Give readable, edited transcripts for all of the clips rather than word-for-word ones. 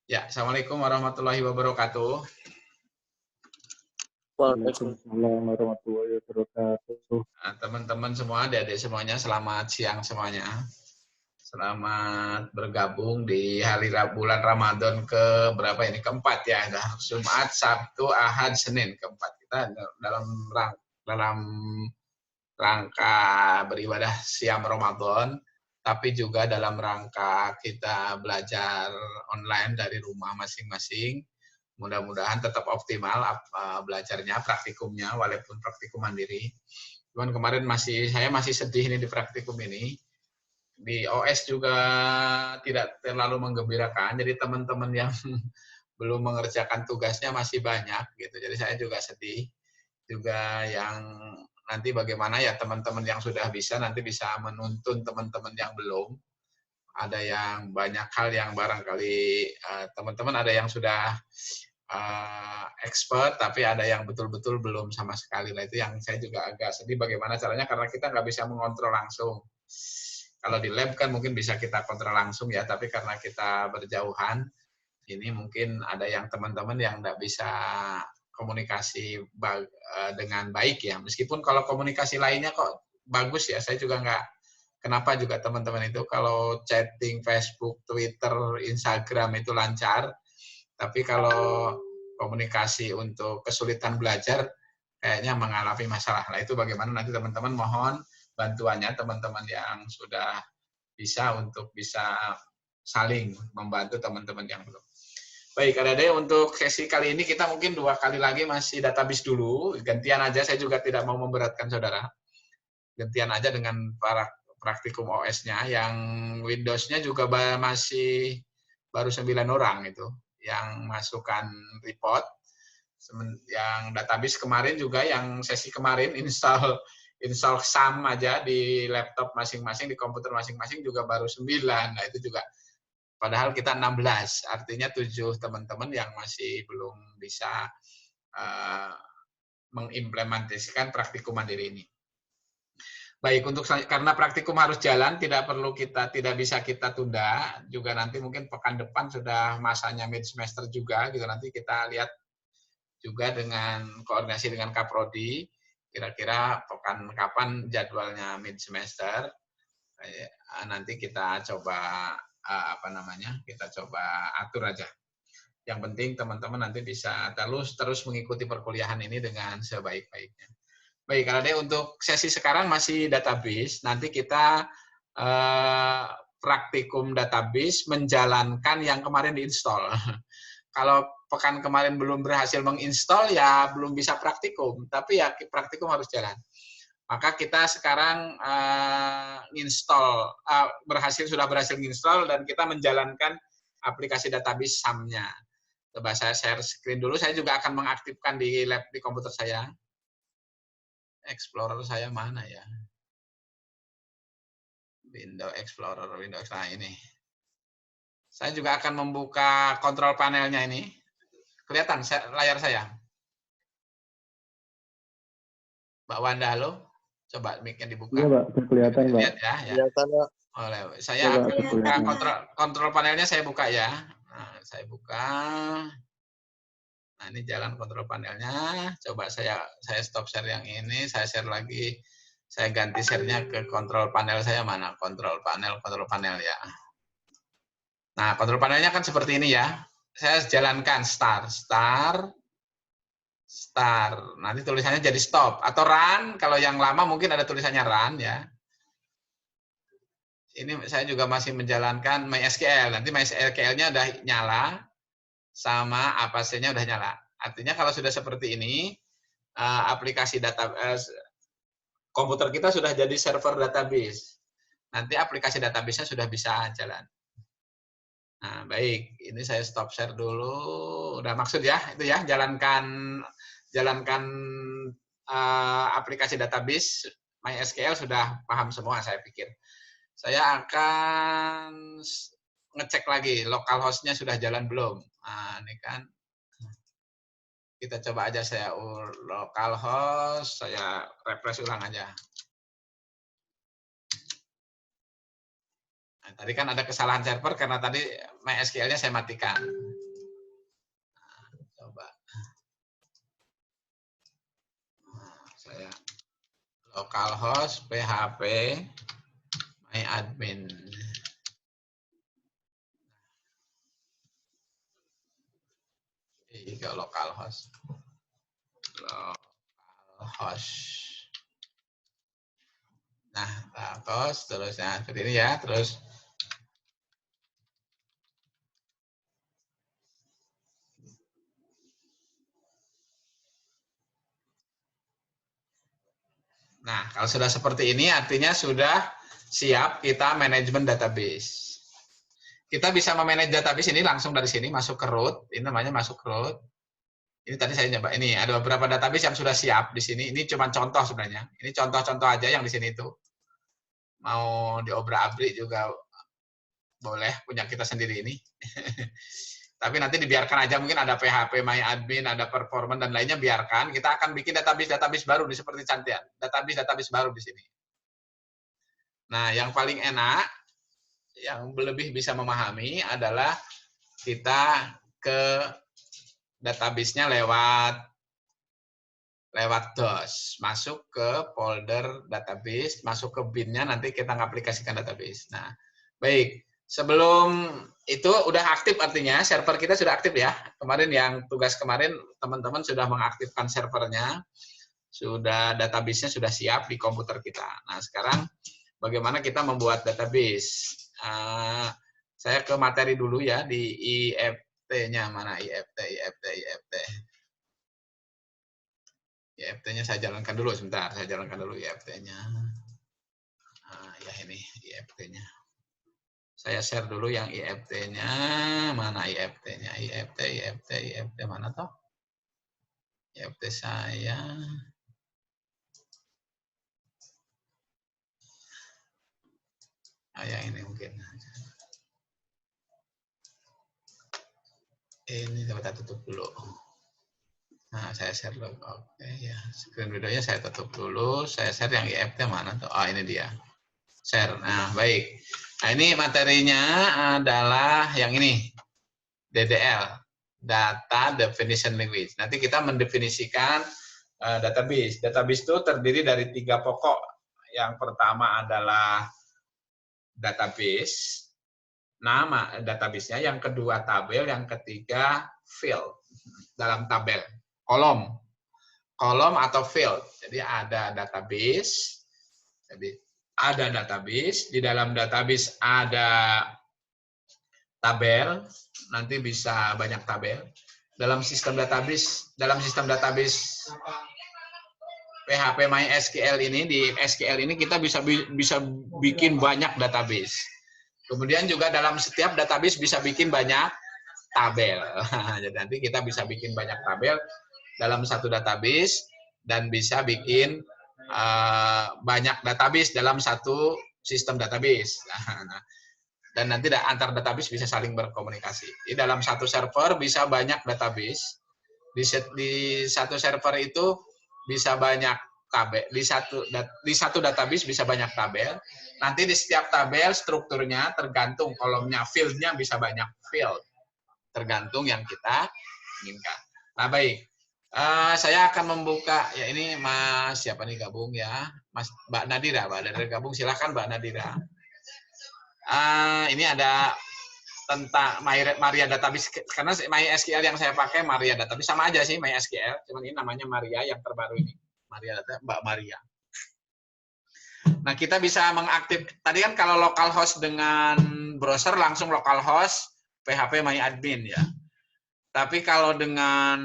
Ya, Assalamualaikum warahmatullahi wabarakatuh. Waalaikumsalam. Waalaikumsalam warahmatullahi wabarakatuh. Teman-teman semua, adik-adik semuanya, selamat siang semuanya. Selamat bergabung di hari bulan Ramadan ke berapa ini? Keempat ya. Jumat, Sabtu, Ahad, Senin. Keempat. Kita dalam rangka beribadah siam Ramadan, tapi juga dalam rangka kita belajar online dari rumah masing-masing. Mudah-mudahan tetap optimal belajarnya, praktikumnya, walaupun praktikum mandiri. Cuman kemarin saya masih sedih ini di praktikum ini. Di OS juga tidak terlalu menggembirakan, jadi teman-teman yang belum mengerjakan tugasnya masih banyak gitu. Jadi saya juga sedih. Juga yang nanti bagaimana ya teman-teman yang sudah bisa nanti bisa menuntun teman-teman yang belum. Ada yang banyak hal yang barangkali teman-teman ada yang sudah expert, tapi ada yang betul-betul belum sama sekali. Nah itu yang saya juga agak sedih bagaimana caranya, karena kita nggak bisa mengontrol langsung. Kalau di lab kan mungkin bisa kita kontrol langsung ya, tapi karena kita berjauhan, ini mungkin ada yang teman-teman yang nggak bisa komunikasi dengan baik ya. Meskipun kalau komunikasi lainnya kok bagus ya, saya juga nggak, kenapa juga teman-teman itu kalau chatting Facebook, Twitter, Instagram itu lancar, tapi kalau komunikasi untuk kesulitan belajar kayaknya mengalami masalah. Nah itu bagaimana nanti teman-teman mohon bantuannya teman-teman yang sudah bisa untuk bisa saling membantu teman-teman yang belum. Baik, adik-adik, untuk sesi kali ini kita mungkin 2 kali lagi masih database dulu. Gantian aja, saya juga tidak mau memberatkan saudara. Gantian aja dengan para praktikum OS-nya. Yang Windows-nya juga masih baru 9 orang itu yang masukkan report. Yang database kemarin juga, yang sesi kemarin install SAM aja di laptop masing-masing, di komputer masing-masing juga baru 9. Nah itu juga padahal kita 16, artinya 7 teman-teman yang masih belum bisa mengimplementasikan praktikum mandiri ini. Baik, karena praktikum harus jalan, tidak bisa kita tunda. Juga nanti mungkin pekan depan sudah masanya mid semester juga, gitu. Nanti kita lihat juga dengan koordinasi dengan Kaprodi, kira-kira kapan jadwalnya mid semester. Nanti kita coba kita coba atur aja. Yang penting teman-teman nanti bisa terus mengikuti perkuliahan ini dengan sebaik-baiknya. Baik, karena untuk sesi sekarang masih database, nanti kita praktikum database menjalankan yang kemarin diinstal. Kalau pekan kemarin belum berhasil menginstal, ya belum bisa praktikum, tapi ya praktikum harus jalan. Maka kita sekarang sudah berhasil menginstall dan kita menjalankan aplikasi database SAM-nya. Coba saya share screen dulu, saya juga akan mengaktifkan di lab di komputer saya. Explorer saya mana ya? Windows Explorer, nah ini. Saya juga akan membuka kontrol panelnya ini. Kelihatan layar saya? Mbak Wanda, halo? Coba mic-nya dibuka. Iya, Pak, kelihatan, Pak. Lihat ya. Kelihatan, Pak. Saya akan buka kontrol panelnya, saya buka ya. Nah, saya buka. Nah, ini jalan kontrol panelnya. Coba saya stop share yang ini, saya share lagi. Saya ganti share-nya ke kontrol panel saya, mana? Kontrol panel ya. Nah, kontrol panelnya kan seperti ini ya. Saya jalankan start. Nanti tulisannya jadi stop atau run. Kalau yang lama mungkin ada tulisannya run ya. Ini saya juga masih menjalankan MySQL. Nanti MySQL-nya udah nyala, sama Apache-nya udah nyala. Artinya kalau sudah seperti ini, aplikasi komputer kita sudah jadi server database. Nanti aplikasi database-nya sudah bisa jalan. Nah, baik. Ini saya stop share dulu. Udah maksud ya, itu ya, jalankan aplikasi database MySQL sudah paham semua saya pikir. Saya akan ngecek lagi localhost-nya sudah jalan belum. Nah, ini kan kita coba aja, saya localhost, saya refresh ulang aja. Nah, tadi kan ada kesalahan server karena tadi MySQL-nya saya matikan. localhost php myadmin. Ini ke localhost. Nah, terus ya seperti ini ya, terus nah, kalau sudah seperti ini artinya sudah siap kita manajemen database. Kita bisa memanage database ini langsung dari sini masuk ke root, ini namanya masuk ke root. Ini tadi saya nyoba, ini ada beberapa database yang sudah siap di sini. Ini cuma contoh sebenarnya. Ini contoh-contoh aja yang di sini itu. Mau diobrak-abrik juga boleh, punya kita sendiri ini. Tapi nanti dibiarkan aja, mungkin ada PHP myadmin, ada performance dan lainnya, biarkan. Kita akan bikin database baru nih seperti Cantian. Database baru di sini. Nah, yang paling enak, yang lebih bisa memahami adalah kita ke database-nya lewat DOS, masuk ke folder database, masuk ke bin-nya, nanti kita ngaplikasikan database. Nah, baik. Sebelum itu udah aktif, artinya server kita sudah aktif ya. Kemarin yang tugas kemarin teman-teman sudah mengaktifkan servernya, sudah database-nya sudah siap di komputer kita. Nah, sekarang bagaimana kita membuat database? Saya ke materi dulu ya, di IFT-nya mana IFT. IFT-nya saya jalankan dulu sebentar, saya jalankan dulu IFT-nya. Nah, ya ini IFT-nya. Saya share dulu yang IFT-nya, mana IFT-nya? IFT mana toh? IFT saya. Yang ini mungkin. Ini kita tutup dulu. Nah, saya share dulu. Oke ya, screen videonya saya tutup dulu. Saya share yang IFT mana tuh? Oh, ini dia. Share. Nah, baik. Nah, ini materinya adalah yang ini. DDL, Data Definition Language. Nanti kita mendefinisikan database. Database itu terdiri dari 3 pokok. Yang pertama adalah database, nama database-nya, yang kedua tabel, yang ketiga field dalam tabel, kolom atau field. Jadi ada database, di dalam database ada tabel, nanti bisa banyak tabel. Dalam sistem database PHP MySQL ini, di SQL ini kita bisa bikin banyak database. Kemudian juga dalam setiap database bisa bikin banyak tabel. Jadi nanti kita bisa bikin banyak tabel dalam satu database dan bisa bikin banyak database dalam satu sistem database. Dan nanti antar database bisa saling berkomunikasi. Di dalam satu server bisa banyak database. Di satu server itu bisa banyak tabel. Di satu database bisa banyak tabel. Nanti di setiap tabel strukturnya tergantung kolomnya, field-nya bisa banyak field. Tergantung yang kita inginkan. Nah, baik. Saya akan membuka, ya ini Mas, siapa nih gabung ya? Mbak Nadira gabung. Silakan Mbak Nadira. Ini ada tentang Maria Database, karena MySQL yang saya pakai Maria Database, sama aja sih MySQL, cuman ini namanya Maria yang terbaru ini, Mbak Maria. Nah, kita bisa mengaktif, tadi kan kalau localhost dengan browser langsung localhost PHP myadmin ya. Tapi kalau dengan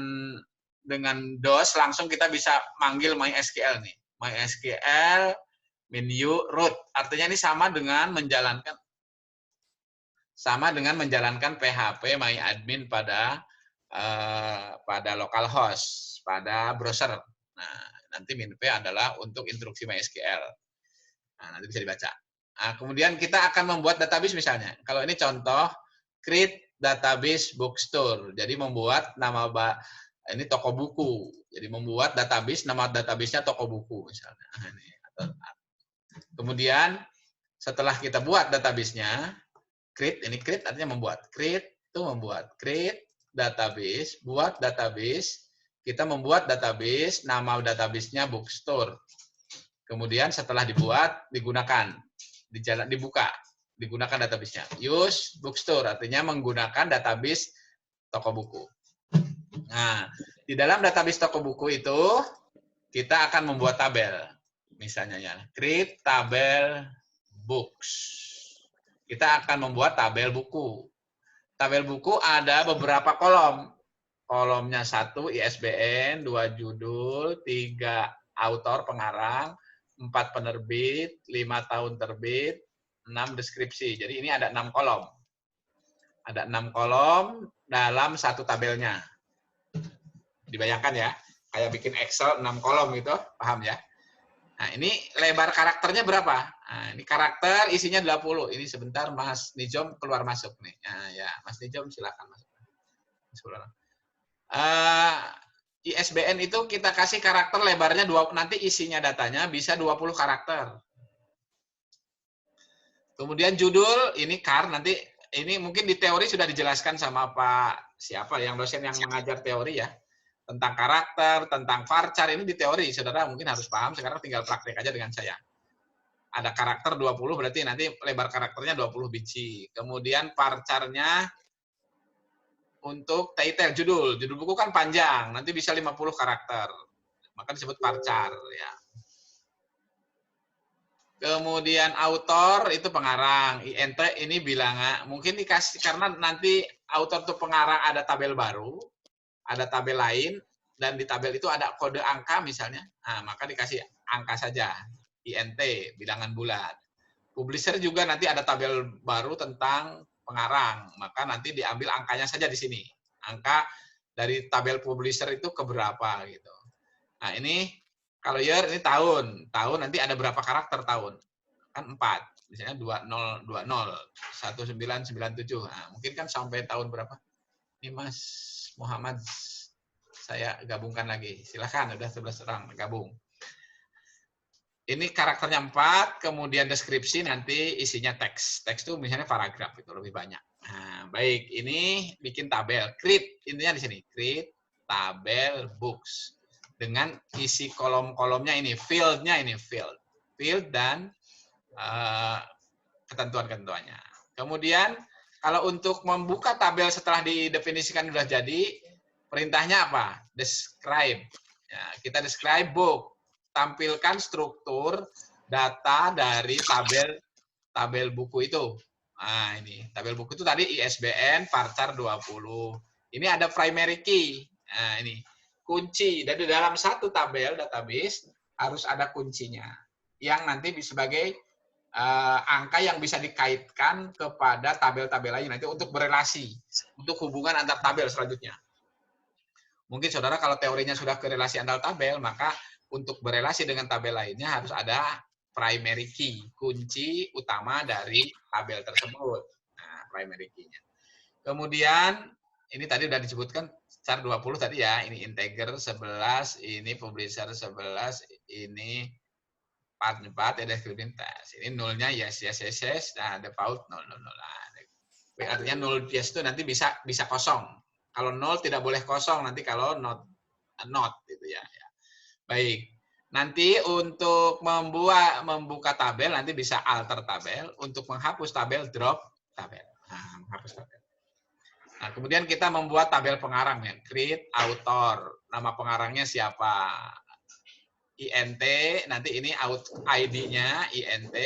DOS langsung kita bisa manggil MySQL nih. MySQL menu root, artinya ini sama dengan menjalankan PHP myadmin pada localhost, pada browser. Nah, nanti min p adalah untuk instruksi MySQL. Nah, nanti bisa dibaca. Nah, kemudian kita akan membuat database misalnya. Kalau ini contoh create database bookstore. Jadi membuat ini toko buku. Jadi membuat database, nama database-nya toko buku misalnya. Kemudian setelah kita buat database-nya, create artinya membuat. Create database, buat database. Kita membuat database, nama database-nya bookstore. Kemudian setelah dibuat, dibuka, digunakan database-nya. Use bookstore, artinya menggunakan database toko buku. Nah, di dalam database toko buku itu, kita akan membuat tabel. Misalnya ya, create tabel books. Kita akan membuat tabel buku. Tabel buku ada beberapa kolom. Kolomnya 1 ISBN, 2 judul, 3 autor pengarang, 4 penerbit, 5 tahun terbit, 6 deskripsi. Jadi ini ada 6 kolom. Ada 6 kolom dalam satu tabelnya. Dibayangkan ya, kayak bikin Excel 6 kolom gitu, paham ya? Nah, ini lebar karakternya berapa? Nah, ini karakter isinya 20. Ini sebentar Mas Nijom keluar masuk nih. Nah, ya, Mas Nijom silakan masuk. ISBN itu kita kasih karakter lebarnya nanti isinya datanya bisa 20 karakter. Kemudian judul ini nanti ini mungkin di teori sudah dijelaskan sama Pak siapa yang dosen yang mengajar teori ya. Tentang karakter, tentang varchar, ini di teori, saudara mungkin harus paham, sekarang tinggal praktek aja dengan saya. Ada karakter 20, berarti nanti lebar karakternya 20 biji. Kemudian varcharnya untuk title, judul buku kan panjang, nanti bisa 50 karakter. Maka disebut varchar. Ya. Kemudian autor, itu pengarang. INT ini bilangan, mungkin dikasih, karena nanti autor itu pengarang ada tabel baru, ada tabel lain, dan di tabel itu ada kode angka misalnya, nah, maka dikasih angka saja, INT, bilangan bulat. Publisher juga nanti ada tabel baru tentang pengarang, maka nanti diambil angkanya saja di sini. Angka dari tabel publisher itu ke berapa gitu. Nah ini, kalau year ini tahun nanti ada berapa karakter tahun? Kan 4, misalnya 2020, 1997, nah, mungkin kan sampai tahun berapa? Ini Mas Muhammad, saya gabungkan lagi. Silahkan, udah 11 orang gabung. Ini karakternya 4, kemudian deskripsi nanti isinya teks. Teks itu misalnya paragraf, itu lebih banyak. Nah, baik, ini bikin tabel. Create, intinya di sini. Create tabel books. Dengan isi kolom-kolomnya ini, field-nya ini, field dan ketentuan-ketentuannya. Kemudian, kalau untuk membuka tabel setelah didefinisikan sudah jadi, perintahnya apa? Describe. Ya, kita describe book. Tampilkan struktur data dari tabel buku itu. Nah, ini tabel buku itu tadi ISBN, varchar 20. Ini ada primary key. Nah, ini kunci. Dari dalam satu tabel database harus ada kuncinya. Yang nanti sebagai angka yang bisa dikaitkan kepada tabel-tabel lain nanti untuk berelasi, untuk hubungan antar tabel selanjutnya. Mungkin saudara kalau teorinya sudah ke relasi antar tabel, maka untuk berelasi dengan tabel lainnya harus ada primary key, kunci utama dari tabel tersebut. Nah, primary key-nya. Kemudian, ini tadi sudah disebutkan char 20 tadi ya, ini integer 11, ini publisher 11, ini part 4, ada description test. Ini nolnya yes, nah default 0, 0, 0. Artinya 0 yes itu nanti bisa kosong. Kalau 0 tidak boleh kosong, nanti kalau not gitu ya. Baik. Nanti untuk membuka tabel nanti bisa alter tabel, untuk menghapus tabel drop tabel. Nah, menghapus tabel. Nah, kemudian kita membuat tabel pengarang ya, create author. Nama pengarangnya siapa? INT, nanti ini ID-nya INT,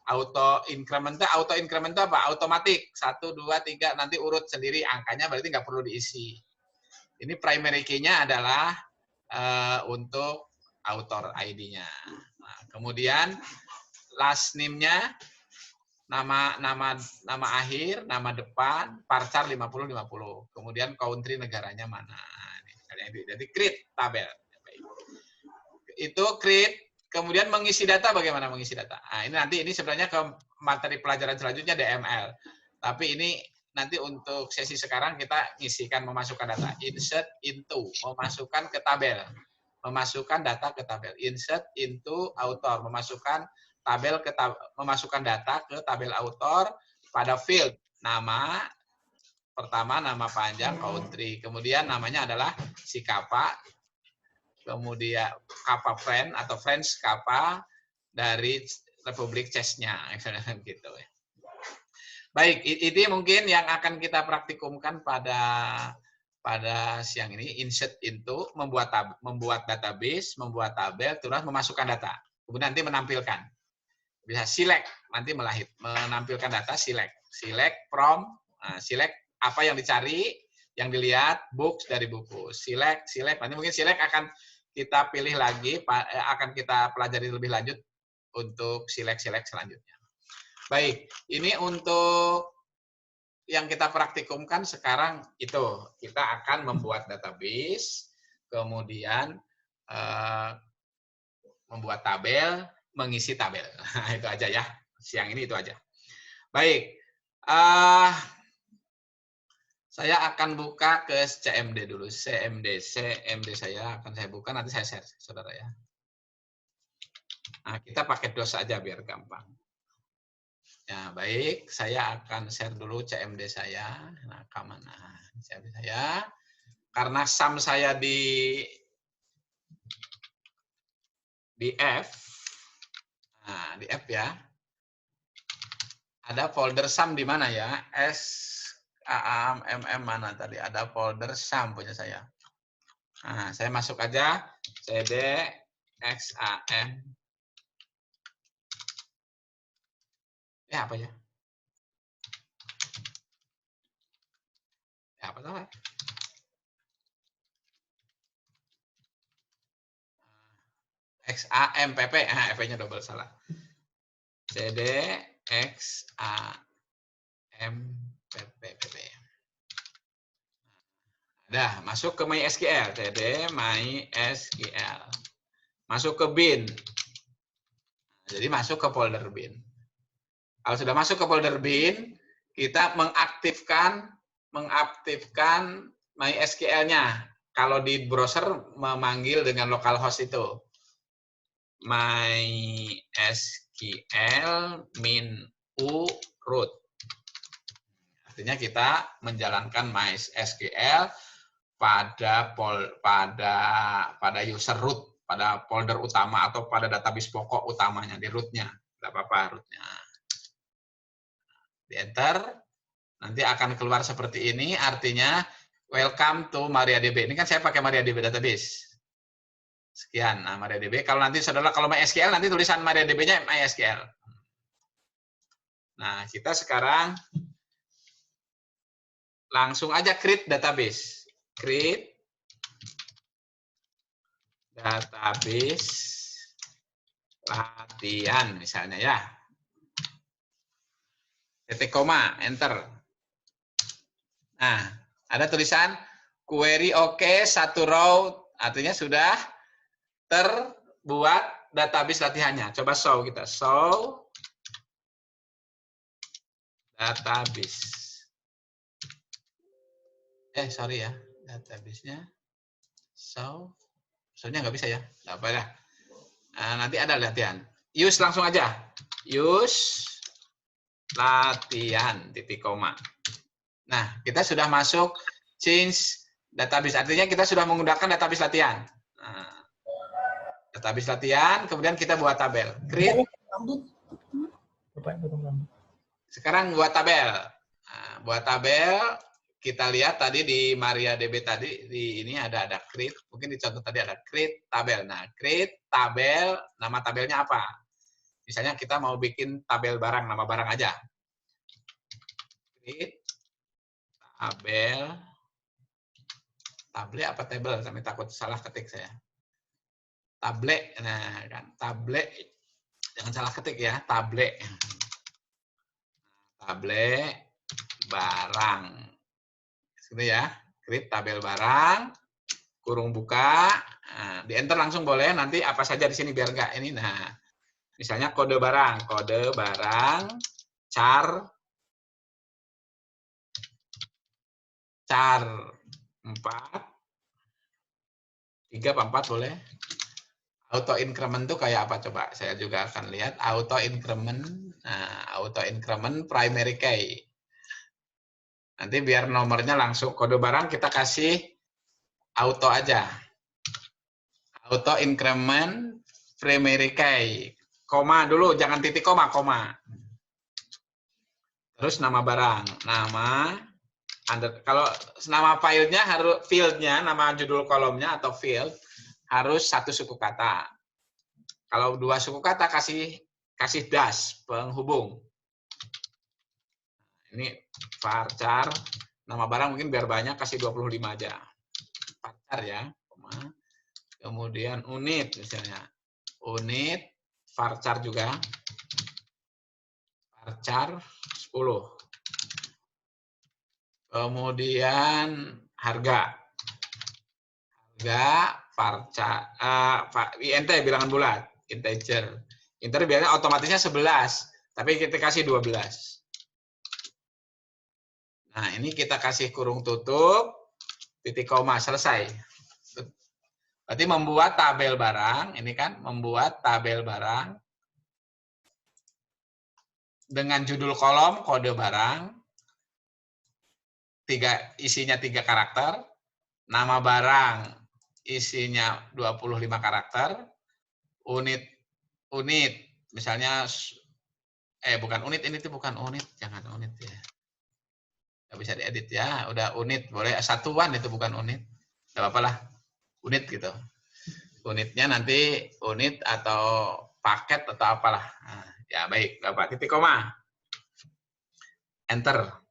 auto increment apa? Otomatis 1, 2, 3 nanti urut sendiri angkanya, berarti nggak perlu diisi. Ini primary key-nya adalah untuk author ID-nya. Nah, kemudian last name-nya nama akhir, nama depan, varchar 50 50. Kemudian country negaranya mana. Jadi create tabel. Itu create, kemudian mengisi data, bagaimana mengisi data? Nah, ini sebenarnya ke materi pelajaran selanjutnya DML. Tapi ini nanti untuk sesi sekarang kita ngisikan memasukkan data. Insert into, memasukkan ke tabel. Memasukkan data ke tabel. Insert into author, memasukkan memasukkan data ke tabel author pada field nama, pertama nama panjang country, kemudian namanya adalah si kappa, kemudian kappa friend atau friends kappa, dari Republik Czechnya, gitu. Baik, itu mungkin yang akan kita praktikumkan pada siang ini. Insert into, membuat database, membuat tabel, terus memasukkan data. Kemudian nanti menampilkan. Bisa select, nanti menampilkan data, select from, select apa yang dicari, yang dilihat, books dari buku. Select, nanti mungkin select akan kita pilih lagi, akan kita pelajari lebih lanjut untuk select selanjutnya. Baik, ini untuk yang kita praktikumkan sekarang itu. Kita akan membuat database, kemudian membuat tabel, mengisi tabel. Nah, itu aja ya. Siang ini itu aja. Baik. Saya akan buka ke CMD dulu. CMD saya akan saya buka, nanti saya share, saudara ya. Nah, kita pakai DOS aja biar gampang. Ya, baik. Saya akan share dulu CMD saya. Nah, kemana CMD saya? Karena sum saya di F. Nah, di F ya. Ada folder sum di mana ya? MM mana tadi? Ada folder sum punya saya. Nah, saya masuk aja CD XAM. Ya, apa ya? Ya, apa tahu? XAMPP, F-nya double salah. CD XAMPP. Dah, masuk ke MySQL. CD MySQL. Masuk ke bin. Jadi masuk ke folder bin. Kalau sudah masuk ke folder bin, kita mengaktifkan MySQL-nya. Kalau di browser memanggil dengan localhost itu. MySQL -u root. Artinya kita menjalankan MySQL pada user root, pada folder utama atau pada database pokok utamanya di rootnya. Tidak apa-apa rootnya. Di enter, nanti akan keluar seperti ini. Artinya welcome to MariaDB. Ini kan saya pakai MariaDB database. Sekian, nah MariaDB. Kalau nanti saudara kalau MySQL nanti tulisan MariaDB-nya MySQL. Nah kita sekarang langsung aja create database. Create database latihan misalnya ya. Titik koma, enter. Nah, ada tulisan query oke, satu row, artinya sudah terbuat database latihannya. Coba show kita, show database. Sorry ya, database-nya show-nya nggak bisa ya, nggak apa ya. Nanti ada latihan. Use langsung aja, use latihan titik koma. Nah, kita sudah masuk change database, artinya kita sudah menggunakan database latihan. Nah, database latihan, kemudian kita buat tabel. Create. Sekarang buat tabel. Nah, buat tabel, kita lihat tadi di MariaDB tadi, di ini ada create, mungkin di contoh tadi ada create tabel. Nah, create tabel, nama tabelnya apa? Misalnya kita mau bikin tabel barang, nama barang aja. Create tabel apa table? Kami takut salah ketik saya. Tablet, nah kan tablet, jangan salah ketik ya, tablet barang, gitu ya. Create tabel barang, kurung buka, nah, di enter langsung boleh. Nanti apa saja di sini biar enggak ini. Nah, misalnya kode barang, char 4, 3 apa 4 boleh. Auto increment itu kayak apa coba? Saya juga akan lihat auto increment. Nah, auto increment primary key. Nanti biar nomornya langsung kode barang kita kasih auto aja. Auto increment primary key. koma dulu, jangan titik koma, koma. Terus nama barang, nama, kalau nama filenya harus fieldnya, nama judul kolomnya atau field harus satu suku kata. Kalau dua suku kata kasih dash penghubung. Ini varchar, nama barang mungkin biar banyak kasih 25 aja. Varchar ya, kemudian unit misalnya. Unit, varchar juga. Varchar 10. Kemudian harga. Harga, varchar, int bilangan bulat, integer. Integer biasanya otomatisnya 11, tapi kita kasih 12. Nah, ini kita kasih kurung tutup, titik koma, selesai. Berarti membuat tabel barang, ini kan membuat tabel barang dengan judul kolom, kode barang, isinya 3 karakter, nama barang isinya 25 karakter, unit, misalnya, bukan unit, ini tuh bukan unit, jangan unit ya. Nggak bisa diedit ya, udah unit, boleh satuan itu bukan unit, nggak apa-apa lah, unit gitu. Unitnya nanti unit atau paket atau apalah. Nah, ya baik, Bapak, titik koma. Enter.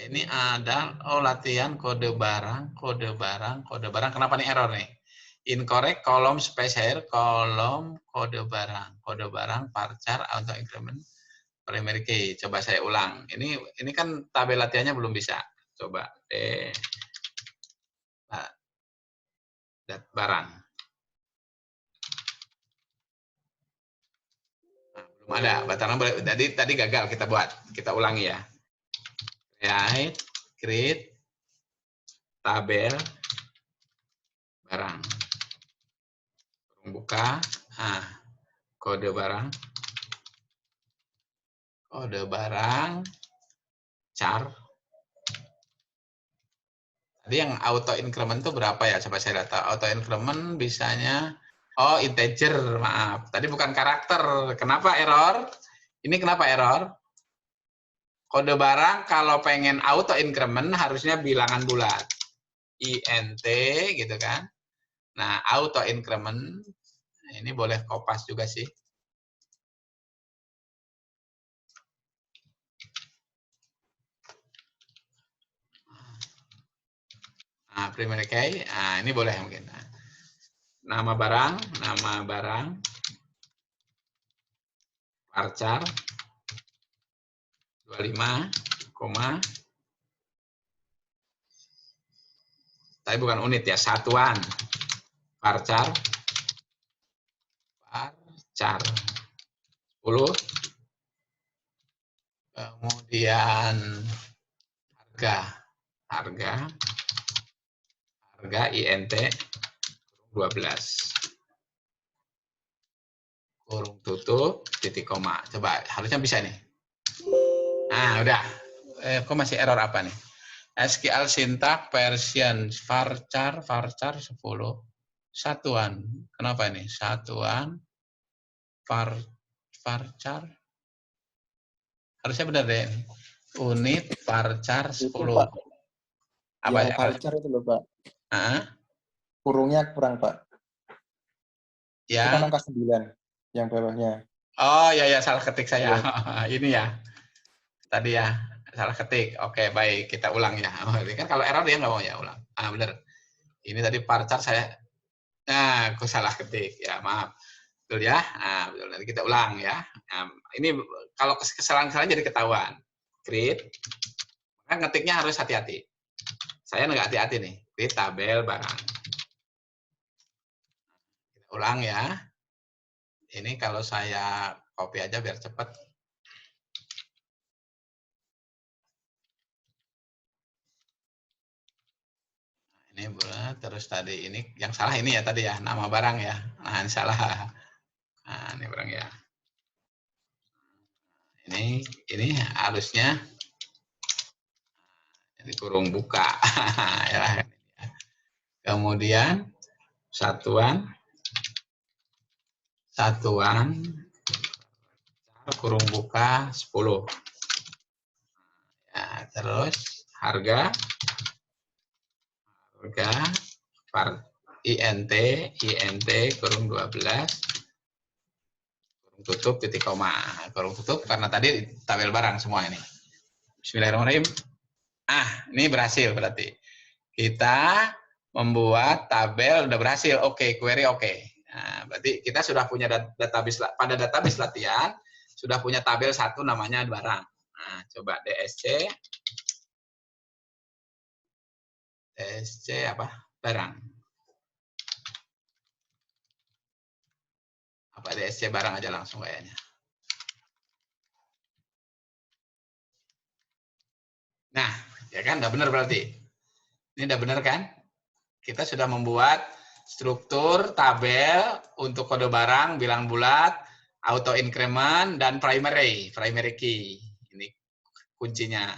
Ini ada latihan kode barang. Kenapa nih error nih? Incorrect kolom spacer, kolom kode barang, varchar, auto increment, primary key. Coba saya ulang. Ini kan tabel latihannya belum bisa. Coba barang. Nah, belum ada. Bataran tadi gagal kita buat. Kita ulangi ya. Create tabel barang. Buka. Kode barang. Char. Tadi yang auto increment itu berapa ya? Coba saya lihat. Auto increment bisanya, integer, maaf. Tadi bukan karakter. Kenapa error? Ini kenapa error? Kode barang kalau pengen auto increment harusnya bilangan bulat. INT gitu kan. Nah, auto increment ini boleh kopas juga sih. Nah, primary key, ini boleh mungkin. Nama barang, varchar 25, tapi bukan unit ya, satuan. Varchar 10. Kemudian harga INT 12. Kurung tutup, titik koma. Coba, harusnya bisa nih. Nah, udah. Kok masih error apa nih? SQL syntax version varchar 10. Satuan. Kenapa ini? Satuan varchar. Harusnya benar deh. Unit varchar 10. Apa yang varchar itu loh, Pak. Kurungnya kurang, Pak. Ya. Itu kan angka 9 yang bawahnya. Oh, ya salah ketik saya. Ya. Ini ya. Tadi ya, salah ketik. Oke, baik, kita ulang ya. Ini kan kalau error dia nggak mau ya ulang. Benar. Ini tadi varchar saya. Nah, aku salah ketik. Ya, maaf. Betul ya. Betul. Nanti kita ulang ya. Ini kalau kesalahan-kesalahan jadi ketahuan. Create. Maka ngetiknya harus hati-hati. Saya nggak hati-hati nih. Create tabel barang. Kita ulang ya. Ini kalau saya copy aja biar cepat. Ini boleh, terus tadi ini yang salah ini ya tadi ya, nama barang ya. Nah, ini salah. Nah, ini barang ya. Ini harusnya ini kurung buka. Ya. Kemudian satuan satuan kurung buka 10. Ya, terus harga INT kurung 12 kurung tutup titik koma. Kurung tutup karena tadi tabel barang semua ini. Bismillahirrahmanirrahim. Ini berhasil berarti. Kita membuat tabel udah berhasil. Oke, query oke. Nah, berarti kita sudah punya database, pada database latihan sudah punya tabel satu namanya barang. Nah, coba DSC apa? Barang. Apa DSC barang aja langsung kayaknya. Nah, ya kan udah benar berarti. Ini udah benar kan? Kita sudah membuat struktur tabel untuk kode barang, bilang bulat, auto increment, dan primary key. Ini kuncinya.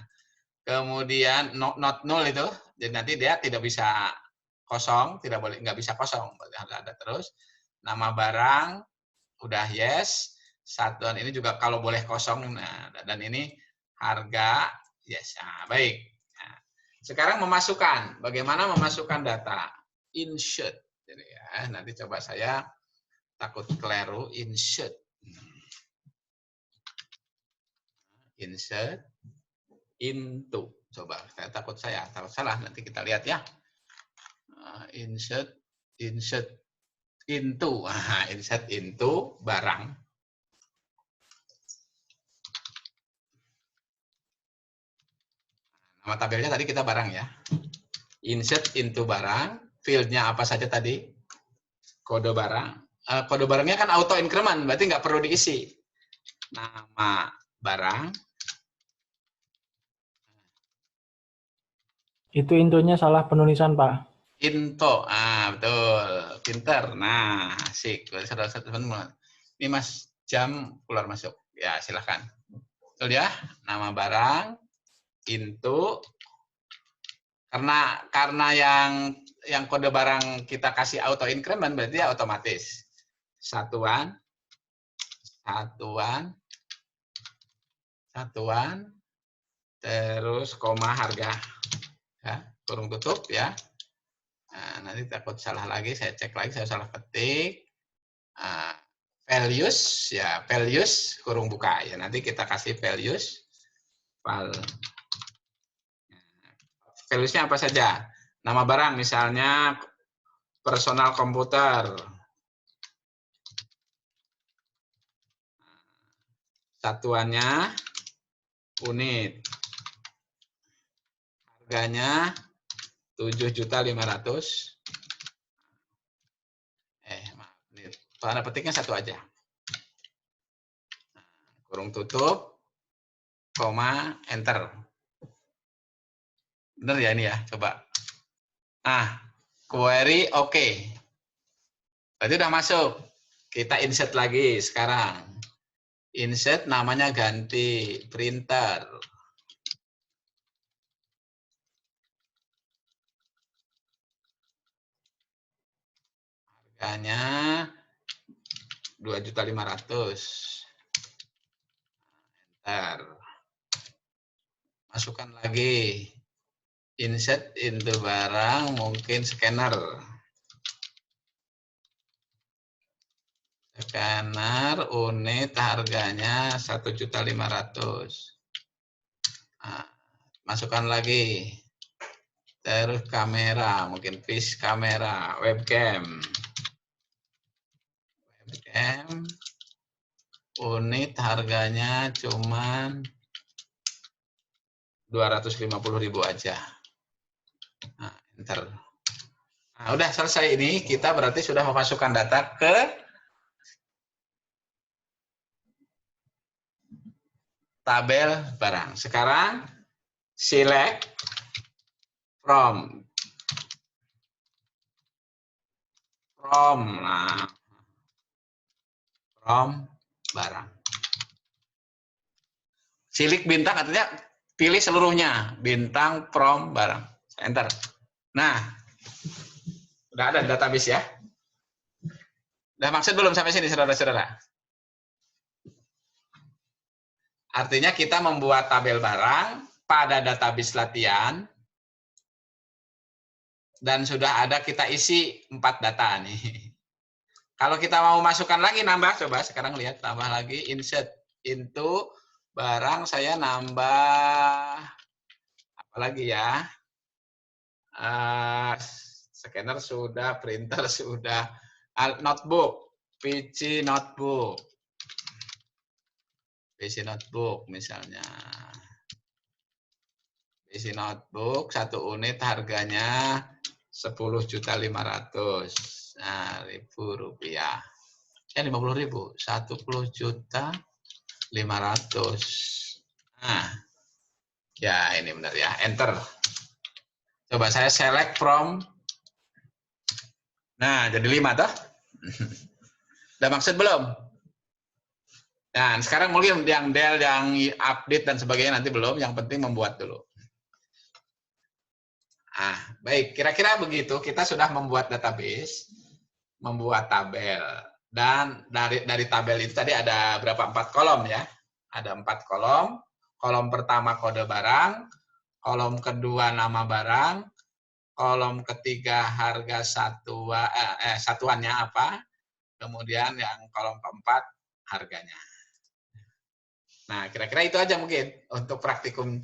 Kemudian not null itu, jadi nanti dia tidak bisa kosong, nggak bisa kosong, ada terus. Nama barang udah yes, satuan ini juga kalau boleh kosong, nah, dan ini harga yes. Nah, baik. Nah, sekarang memasukkan, bagaimana memasukkan data? Insert. Jadi ya, nanti coba saya takut keliru, insert. Insert into. Coba, saya takut salah, nanti kita lihat ya. Insert into. Insert into barang. Nama tabelnya tadi kita barang ya. Insert into barang. Fieldnya apa saja tadi? Kode barang. Kode barangnya kan auto increment, berarti nggak perlu diisi. Nama barang. Itu intonya salah penulisan, Pak. Into, betul, pinter. Nah, asik. Ini Mas jam keluar masuk. Ya, silahkan. Betul ya, nama barang, into. Karena yang kode barang kita kasih auto increment berarti ya otomatis. Satuan, terus koma harga. Ya, kurung tutup ya. Nah, nanti takut salah lagi, saya cek lagi, saya salah ketik. Values, ya values kurung buka ya. Nanti kita kasih values. Valuesnya apa saja? Nama barang misalnya personal komputer. Satuannya unit. Harganya 7.500.000. Maaf, tanda petiknya satu aja. Kurung tutup, koma, enter. Bener ya ini ya, coba. Query oke. Berarti udah masuk. Kita insert lagi sekarang. Insert namanya ganti, printer. Harganya 2.500.000. Enter. Masukkan lagi. Insert into barang, mungkin scanner. Scanner unit harganya 1.500.000. Masukkan lagi. Terus kamera, mungkin fish kamera, webcam. Unit harganya cuman 250.000 aja. Enter. Udah selesai ini, kita berarti sudah memasukkan data ke tabel barang. Sekarang select from barang. Silik bintang artinya pilih seluruhnya, bintang from barang. Enter. Nah, udah ada database ya. Udah maksud belum sampai sini, saudara-saudara? Artinya kita membuat tabel barang pada database latihan, dan sudah ada kita isi 4 data nih. Kalau kita mau masukkan lagi nambah, coba sekarang lihat, tambah lagi, insert into barang, saya nambah apa lagi ya? Scanner sudah, printer sudah, notebook, PC notebook misalnya. PC notebook 1 unit harganya 10.500.000. Nah, Rp50.000. 50.000, 10.500.000. Nah, ya ini benar ya, enter. Coba saya select from. Nah, jadi 5 toh. Udah maksud belum? Nah, sekarang mungkin yang del, yang update dan sebagainya nanti belum, yang penting membuat dulu. Baik, kira-kira begitu, kita sudah membuat database, membuat tabel. Dan dari tabel itu tadi ada berapa? 4 kolom ya. Ada 4 kolom. Kolom pertama kode barang, kolom kedua nama barang, kolom ketiga harga satuannya apa, kemudian yang kolom keempat harganya. Nah, kira-kira itu aja mungkin untuk praktikum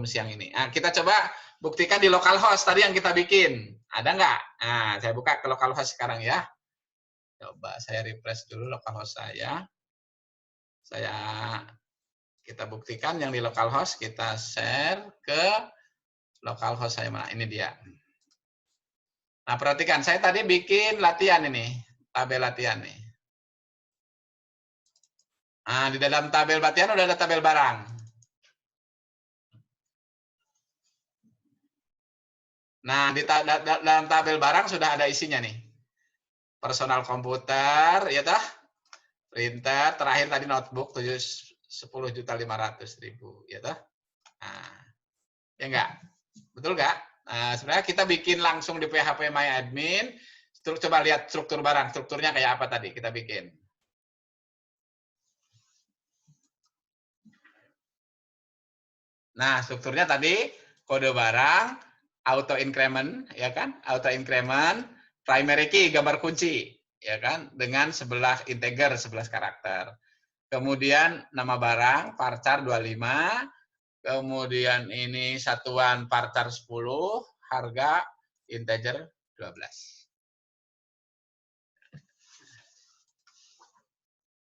siang ini. Nah, kita coba buktikan di localhost tadi yang kita bikin. Ada nggak? Nah, saya buka ke localhost sekarang ya. Coba saya refresh dulu localhost saya. Kita buktikan yang di localhost, kita share ke localhost saya mana. Ini dia. Nah, perhatikan, saya tadi bikin latihan ini, tabel latihan nih. Nah, di dalam tabel latihan udah ada tabel barang. Nah, di dalam tabel barang sudah ada isinya nih. Personal komputer, ya toh? Printer, terakhir tadi notebook 10.500.000, ya toh? Nah, ya enggak? Betul enggak? Nah, sebenarnya kita bikin langsung di PHP My Admin. Coba lihat struktur barang, strukturnya kayak apa tadi kita bikin. Nah, strukturnya tadi kode barang, auto increment, ya kan? Auto increment, primary key, gambar kunci, ya kan? Dengan 11 integer, 11 karakter. Kemudian nama barang, varchar 25, kemudian ini satuan varchar 10, harga integer 12.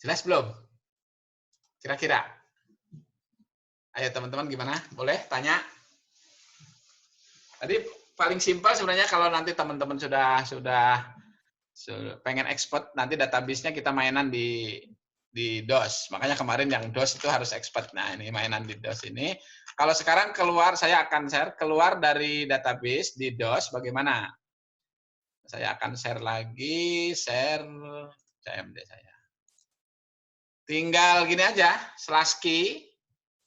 Jelas belum? Kira-kira? Ayo teman-teman gimana? Boleh tanya? Tadi paling simpel sebenarnya kalau nanti teman-teman sudah pengen export, nanti database-nya kita mainan di DOS. Makanya kemarin yang DOS itu harus export. Nah, ini mainan di DOS ini. Kalau sekarang keluar, saya akan share keluar dari database di DOS bagaimana? Saya akan share lagi, share CMD saya. Tinggal gini aja, /key,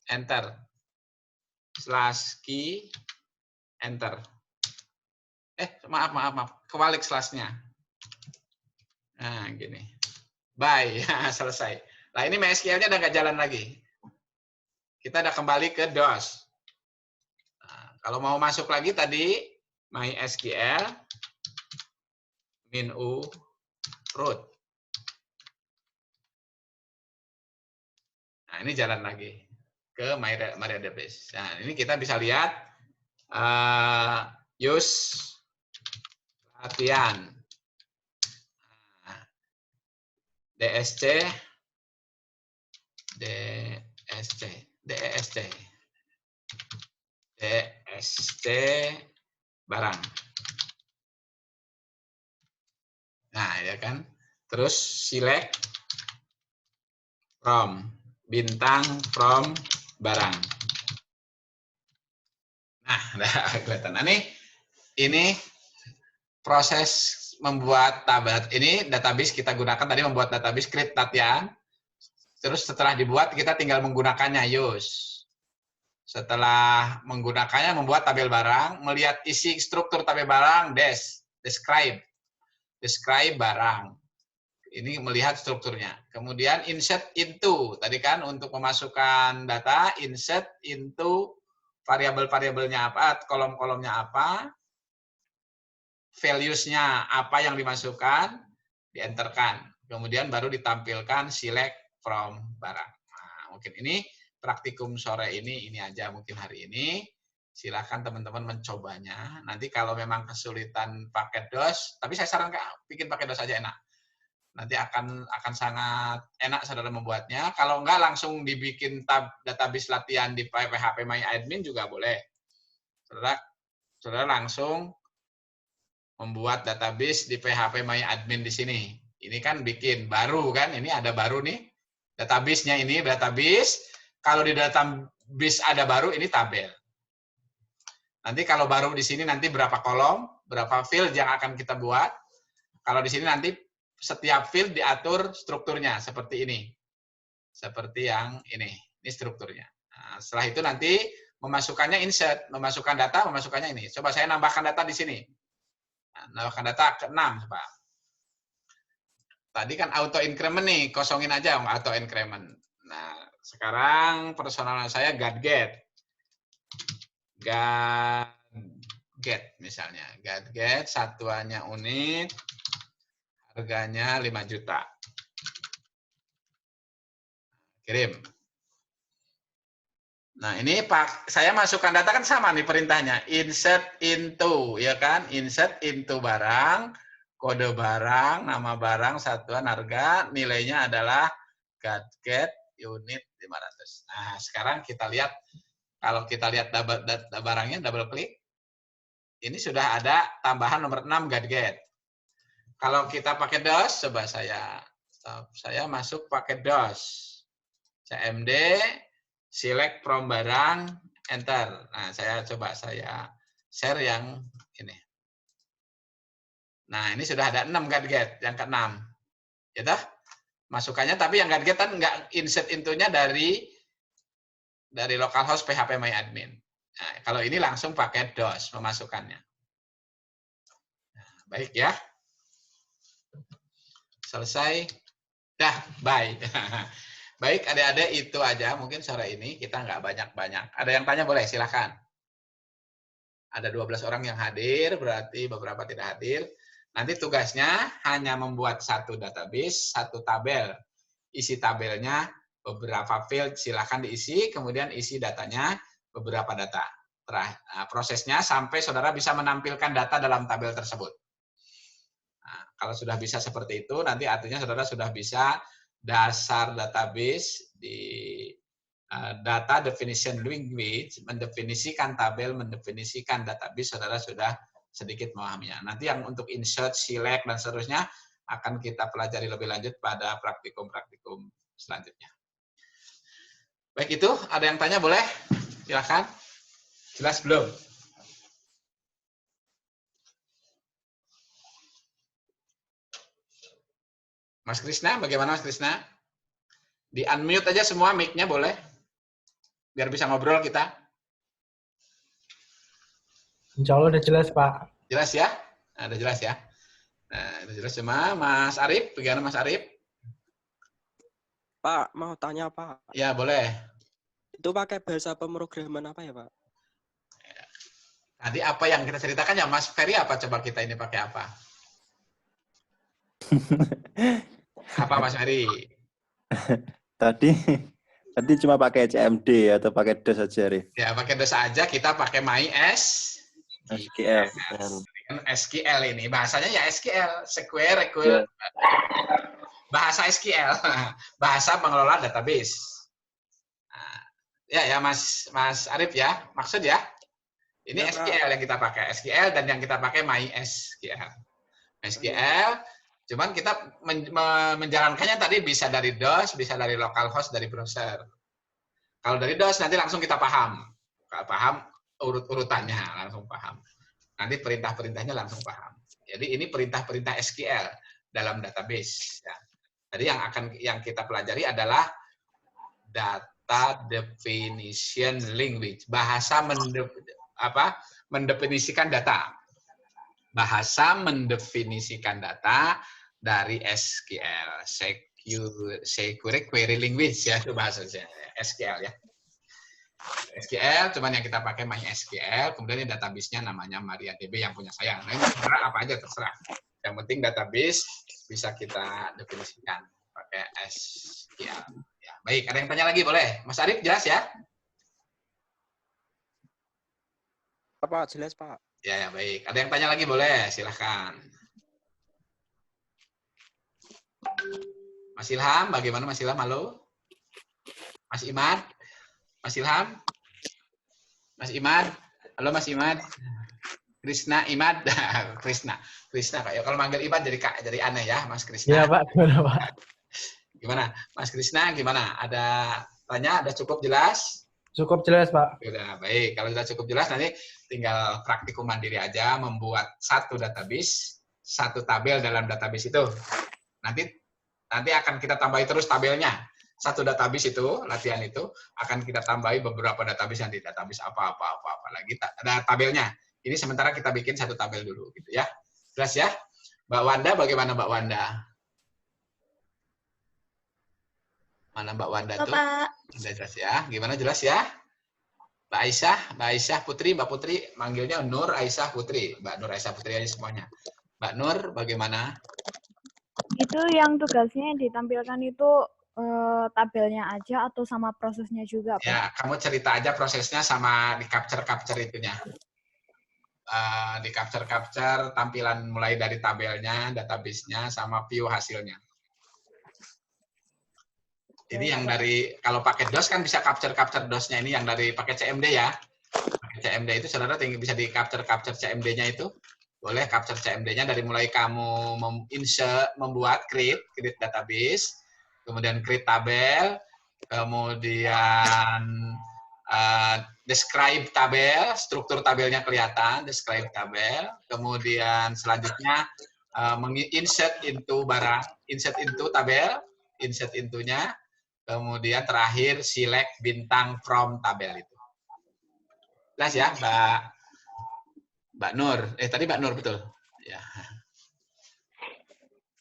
enter. /key, enter. Maaf. Kebalik slashnya. Nah, gini. Bye. Selesai. Nah, ini MySQL-nya udah nggak jalan lagi. Kita udah kembali ke DOS. Nah, kalau mau masuk lagi tadi, MySQL, -u, root. Nah, ini jalan lagi ke MariaDBase. Nah, ini kita bisa lihat use latihan. Nah, DSC barang. Nah, ya kan. Terus select from, bintang from barang. Nah, udah kelihatan. Nah, ini proses membuat tabel. Ini database kita gunakan tadi, membuat database create latihan. Terus setelah dibuat kita tinggal menggunakannya use. Setelah menggunakannya membuat tabel barang, melihat isi struktur tabel barang describe barang. Ini melihat strukturnya. Kemudian insert into. Tadi kan untuk memasukkan data, insert into variabel-variabelnya apa, kolom-kolomnya apa, values-nya apa yang dimasukkan, dienterkan. Kemudian baru ditampilkan select from barang. Nah, mungkin ini praktikum sore ini aja mungkin hari ini. Silakan teman-teman mencobanya. Nanti kalau memang kesulitan pakai DOS, tapi saya sarankan bikin pakai DOS aja enak. Nanti akan sangat enak saudara membuatnya. Kalau enggak langsung dibikin database latihan di PHP My Admin juga boleh. Saudara langsung membuat database di PHP My Admin di sini. Ini kan bikin baru kan, ini ada baru nih. Database-nya ini database. Kalau di database ada baru, ini tabel. Nanti kalau baru di sini nanti berapa kolom, berapa field yang akan kita buat. Kalau di sini nanti setiap field diatur strukturnya seperti ini. Seperti yang ini strukturnya. Nah, setelah itu nanti memasukkannya insert, memasukkan data, memasukkannya ini. Coba saya nambahkan data di sini. Nah, nambahkan data ke-6, coba. Tadi kan auto increment nih, kosongin aja auto increment. Nah, sekarang personal saya gadget. Gadget misalnya. Gadget satuannya unit. Harganya 5 juta. Kirim. Nah, ini Pak, saya masukkan data kan sama nih perintahnya. Insert into, ya kan? Insert into barang, kode barang, nama barang, satuan harga, nilainya adalah gadget unit 500. Nah, sekarang kita lihat, kalau kita lihat barangnya, double klik, ini sudah ada tambahan nomor 6 gadget. Kalau kita pakai DOS, coba saya masuk pakai DOS. CMD, select from barang, enter. Nah, saya share yang ini. Nah, ini sudah ada 6 gadget, yang ke-6. Ya, masukannya, tapi yang gadget kan nggak insert intonya dari localhost PHP My Admin. Nah, kalau ini langsung pakai DOS memasukkannya. Nah, baik ya. Selesai. Dah, bye. Baik, adik-adik itu aja. Mungkin sore ini kita nggak banyak-banyak. Ada yang tanya boleh, silahkan. Ada 12 orang yang hadir, berarti beberapa tidak hadir. Nanti tugasnya hanya membuat satu database, satu tabel. Isi tabelnya beberapa field, silahkan diisi, kemudian isi datanya beberapa data. Prosesnya sampai saudara bisa menampilkan data dalam tabel tersebut. Nah, kalau sudah bisa seperti itu, nanti artinya saudara sudah bisa dasar database di data definition language, mendefinisikan tabel, mendefinisikan database, saudara sudah sedikit memahaminya. Nanti yang untuk insert, select, dan seterusnya akan kita pelajari lebih lanjut pada praktikum-praktikum selanjutnya. Baik itu, ada yang tanya boleh? Silakan. Jelas belum? Mas Krisna, bagaimana Mas Krisna? Di unmute aja semua mic-nya boleh? Biar bisa ngobrol kita. Insya Allah udah jelas, Pak. Jelas ya? Nah, udah jelas ya? Nah, udah jelas semua. Mas Arif, bagaimana Mas Arif? Pak, mau tanya Pak. Ya, boleh. Itu pakai bahasa pemrograman apa ya, Pak? Tadi apa yang kita ceritakan ya, Mas Ferry, apa coba kita ini pakai apa? Apa Mas Ferry? Tadi cuma pakai CMD atau pakai DOS saja, Rif? Ya, pakai DOS aja, kita pakai SQL. SQL ini, bahasanya ya SQL, SQL, bahasa SQL, bahasa pengelola database. Nah, ya Mas Arif ya, maksud ya, ini ya, SQL yang kita pakai, SQL dan yang kita pakai MySQL. SQL, cuman kita menjalankannya tadi bisa dari DOS, bisa dari localhost, dari browser. Kalau dari DOS nanti langsung kita paham urut-urutannya, langsung paham. Nanti perintah-perintahnya langsung paham. Jadi ini perintah-perintah SQL dalam database. Ya. Jadi yang kita pelajari adalah data definition language, bahasa mendefinisikan data. Bahasa mendefinisikan data dari SQL, Secure Query Language ya, itu bahasanya SQL ya. SQL, cuman yang kita pakai MySQL, kemudian ini database-nya namanya MariaDB yang punya saya. Nah, ini terserah apa aja terserah. Yang penting database bisa kita definisikan pakai SQL. Ya, baik, ada yang tanya lagi boleh? Mas Arif jelas ya? Pak, jelas Pak. Ya, baik. Ada yang tanya lagi boleh? Silahkan. Mas Ilham, bagaimana Mas Ilham? Halo? Mas Imad? Mas Ilham? Mas Imad? Halo Mas Imad? Krisna, Imad? Krisna kayak kalau manggil Imad jadi aneh ya, Mas Krisna. Iya Pak, gimana Pak? Gimana? Mas Krisna gimana? Ada tanya? Ada cukup jelas? Cukup jelas Pak. Sudah, baik. Kalau sudah cukup jelas, nanti tinggal praktikum mandiri aja, membuat satu database, satu tabel dalam database itu. Nanti akan kita tambahi terus tabelnya. Satu database itu, latihan itu, akan kita tambahi beberapa database yang di database apa lagi. Ada tabelnya. Ini sementara kita bikin satu tabel dulu, gitu ya. Jelas ya? Mbak Wanda, bagaimana Mbak Wanda? Mana Mbak Wanda tuh? Pak. Sudah jelas ya? Gimana jelas ya? Mbak Aisyah Putri, Mbak Putri, manggilnya Nur Aisyah Putri. Mbak Nur Aisyah Putri aja semuanya. Mbak Nur, bagaimana? Itu yang tugasnya yang ditampilkan itu tabelnya aja atau sama prosesnya juga, Pak? Ya, kamu cerita aja prosesnya sama di capture itunya. Di capture tampilan mulai dari tabelnya, database-nya, sama view hasilnya. Ini yang dari, kalau pakai DOS kan bisa capture DOS-nya, ini yang dari pakai CMD ya. Pakai CMD itu saudara bisa di capture CMD-nya itu. Boleh capture CMD-nya dari mulai kamu membuat create database, kemudian create tabel, kemudian describe tabel, struktur tabelnya kelihatan, describe tabel, kemudian selanjutnya insert into barang, insert into tabel, insert into-nya, kemudian terakhir select bintang from tabel itu. Jelas ya, Mbak Nur. Tadi Mbak Nur betul? Ya.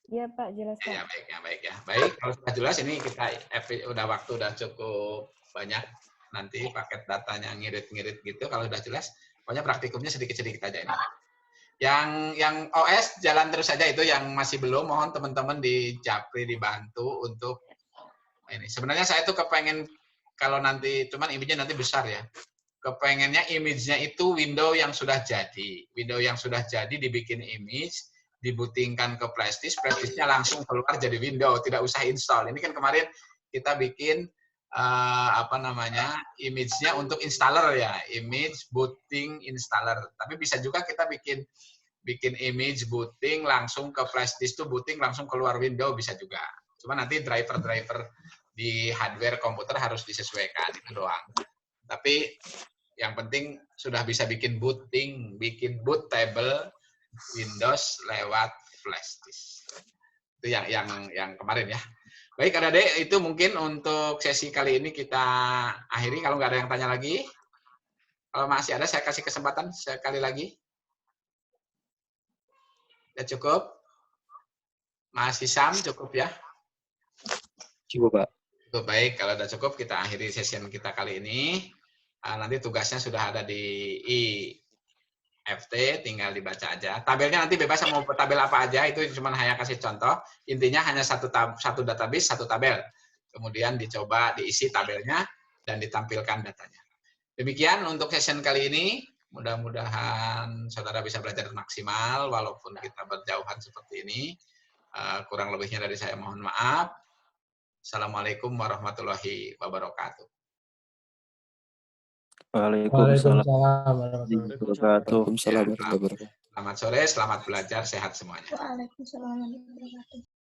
Iya Pak, jelas Pak. Ya, baik ya. Baik, kalau sudah jelas ini kita waktu udah cukup banyak. Nanti paket datanya ngirit-ngirit gitu. Kalau sudah jelas, pokoknya praktikumnya sedikit-sedikit aja ini. Yang OS jalan terus saja, itu yang masih belum, mohon teman-teman di Japri dibantu untuk ini. Sebenarnya saya tuh kepengen kalau nanti, cuman image-nya nanti besar ya. Kepengennya image-nya itu window yang sudah jadi. Window yang sudah jadi dibikin image, dibutingkan ke flashdisk, flashdisk-nya langsung keluar jadi window, tidak usah install. Ini kan kemarin kita bikin image-nya untuk installer ya, image booting installer. Tapi bisa juga kita bikin image booting langsung ke flashdisk tuh booting langsung keluar window, bisa juga. Cuma nanti driver di hardware komputer harus disesuaikan, itu doang. Tapi yang penting sudah bisa bikin booting, bikin boot table Windows lewat flash disk. Itu yang kemarin ya. Baik, adik-adik, itu mungkin untuk sesi kali ini kita akhiri. Kalau nggak ada yang tanya lagi, kalau masih ada saya kasih kesempatan sekali lagi. Sudah cukup? Mas Hisam, cukup ya? Cukup, Pak. Cukup, baik, kalau sudah cukup kita akhiri session kita kali ini. Nanti tugasnya sudah ada di FT, tinggal dibaca aja. Tabelnya nanti bebas mau tabel apa aja, itu cuma hanya kasih contoh. Intinya hanya satu database, satu tabel. Kemudian dicoba diisi tabelnya dan ditampilkan datanya. Demikian untuk session kali ini. Mudah-mudahan saudara bisa belajar maksimal walaupun kita berjauhan seperti ini. Kurang lebihnya dari saya mohon maaf. Assalamualaikum warahmatullahi wabarakatuh. Waalaikumsalam warahmatullahi wabarakatuh. warahmatullahi wabarakatuh. Selamat sore, selamat belajar, sehat semuanya. Waalaikumsalam warahmatullahi wabarakatuh.